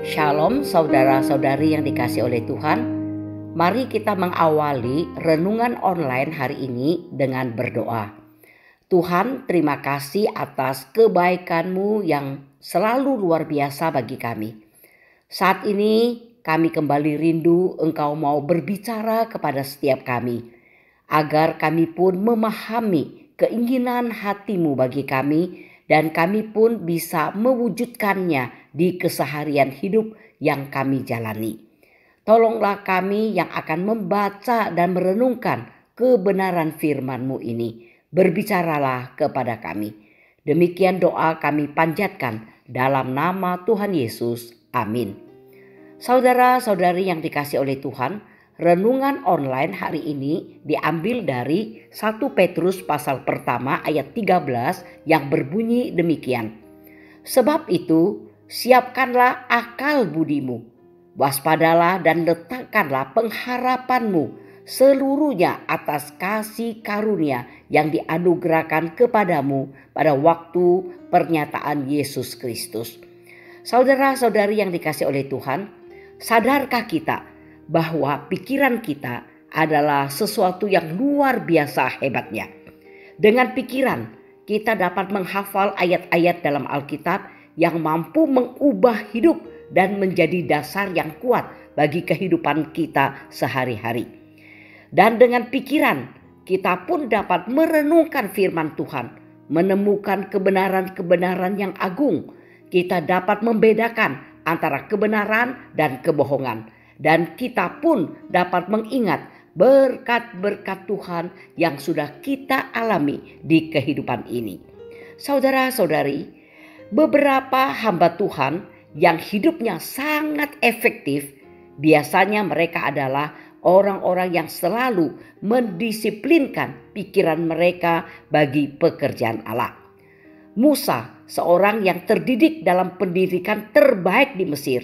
Shalom saudara-saudari yang dikasih oleh Tuhan. Mari kita mengawali renungan online hari ini dengan berdoa. Tuhan, terima kasih atas kebaikan-Mu yang selalu luar biasa bagi kami. Saat ini kami kembali rindu Engkau mau berbicara kepada setiap kami, agar kami pun memahami keinginan hati-Mu bagi kami, dan kami pun bisa mewujudkannya di keseharian hidup yang kami jalani. Tolonglah kami yang akan membaca dan merenungkan kebenaran firman-Mu ini. Berbicaralah kepada kami. Demikian doa kami panjatkan dalam nama Tuhan Yesus. Amin. Saudara-saudari yang dikasih oleh Tuhan, renungan online hari ini diambil dari 1 Petrus pasal pertama ayat 13 yang berbunyi demikian. Sebab itu, siapkanlah akal budimu, waspadalah dan letakkanlah pengharapanmu seluruhnya atas kasih karunia yang dianugerahkan kepadamu pada waktu pernyataan Yesus Kristus. Saudara-saudari yang dikasih oleh Tuhan, sadarkah kita bahwa pikiran kita adalah sesuatu yang luar biasa hebatnya? Dengan pikiran, kita dapat menghafal ayat-ayat dalam Alkitab yang mampu mengubah hidup dan menjadi dasar yang kuat bagi kehidupan kita sehari-hari. Dan dengan pikiran, kita pun dapat merenungkan firman Tuhan, menemukan kebenaran-kebenaran yang agung. Kita dapat membedakan antara kebenaran dan kebohongan. Dan kita pun dapat mengingat berkat-berkat Tuhan yang sudah kita alami di kehidupan ini. Saudara-saudari, beberapa hamba Tuhan yang hidupnya sangat efektif, biasanya mereka adalah orang-orang yang selalu mendisiplinkan pikiran mereka bagi pekerjaan Allah. Musa, seorang yang terdidik dalam pendidikan terbaik di Mesir,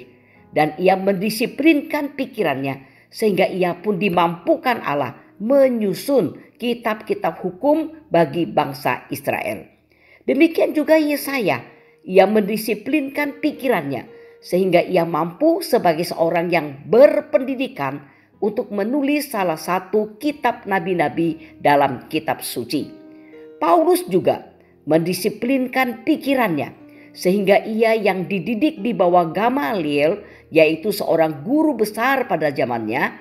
dan ia mendisiplinkan pikirannya sehingga ia pun dimampukan Allah menyusun kitab-kitab hukum bagi bangsa Israel. Demikian juga Yesaya, ia mendisiplinkan pikirannya sehingga ia mampu sebagai seorang yang berpendidikan untuk menulis salah satu kitab nabi-nabi dalam kitab suci. Paulus juga mendisiplinkan pikirannya sehingga ia yang dididik di bawah Gamaliel, yaitu seorang guru besar pada zamannya,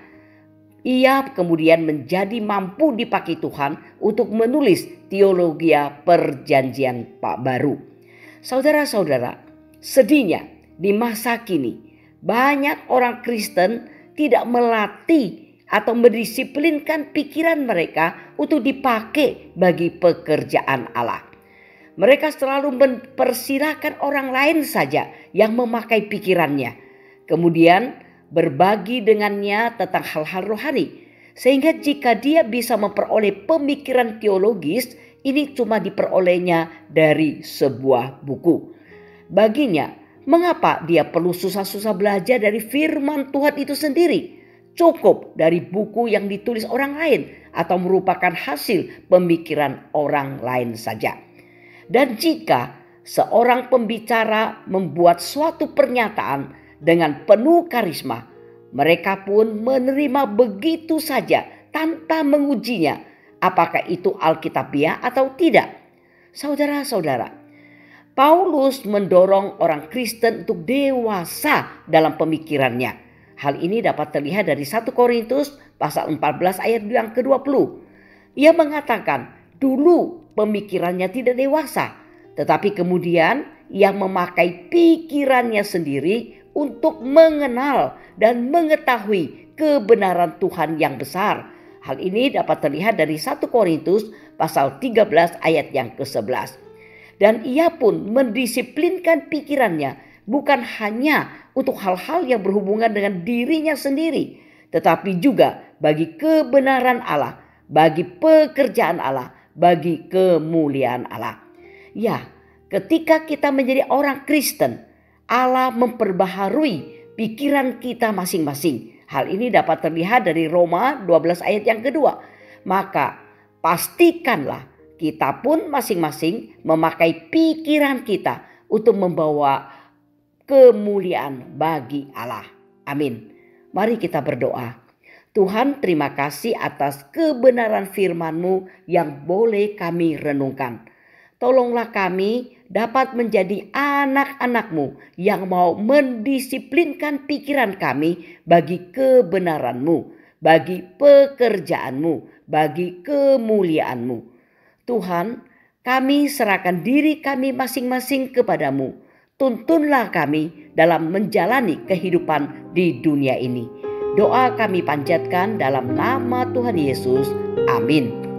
ia kemudian menjadi mampu dipakai Tuhan untuk menulis teologi perjanjian baru. Saudara-saudara, sedihnya di masa kini banyak orang Kristen tidak melatih atau mendisiplinkan pikiran mereka untuk dipakai bagi pekerjaan Allah. Mereka selalu mempersilahkan orang lain saja yang memakai pikirannya, kemudian berbagi dengannya tentang hal-hal rohani, sehingga jika dia bisa memperoleh pemikiran teologis, ini cuma diperolehnya dari sebuah buku. Baginya, mengapa dia perlu susah-susah belajar dari firman Tuhan itu sendiri? Cukup dari buku yang ditulis orang lain atau merupakan hasil pemikiran orang lain saja. Dan jika seorang pembicara membuat suatu pernyataan dengan penuh karisma, mereka pun menerima begitu saja tanpa mengujinya apakah itu alkitabiah atau tidak. Saudara-saudara, Paulus mendorong orang Kristen untuk dewasa dalam pemikirannya. Hal ini dapat terlihat dari 1 Korintus pasal 14 ayat yang ke-20. Ia mengatakan, dulu pemikirannya tidak dewasa, tetapi kemudian ia memakai pikirannya sendiri untuk mengenal dan mengetahui kebenaran Tuhan yang besar. Hal ini dapat terlihat dari 1 Korintus pasal 13 ayat yang ke-11. Dan ia pun mendisiplinkan pikirannya bukan hanya untuk hal-hal yang berhubungan dengan dirinya sendiri, tetapi juga bagi kebenaran Allah, bagi pekerjaan Allah, bagi kemuliaan Allah. Ya, ketika kita menjadi orang Kristen, Allah memperbaharui pikiran kita masing-masing. Hal ini dapat terlihat dari Roma 12 ayat yang kedua. Maka pastikanlah kita pun masing-masing memakai pikiran kita untuk membawa kemuliaan bagi Allah. Amin. Mari kita berdoa. Tuhan, terima kasih atas kebenaran firman-Mu yang boleh kami renungkan. Tolonglah kami dapat menjadi anak-anak-Mu yang mau mendisiplinkan pikiran kami bagi kebenaran-Mu, bagi pekerjaan-Mu, bagi kemuliaan-Mu. Tuhan, kami serahkan diri kami masing-masing kepadamu. Tuntunlah kami dalam menjalani kehidupan di dunia ini. Doa kami panjatkan dalam nama Tuhan Yesus. Amin.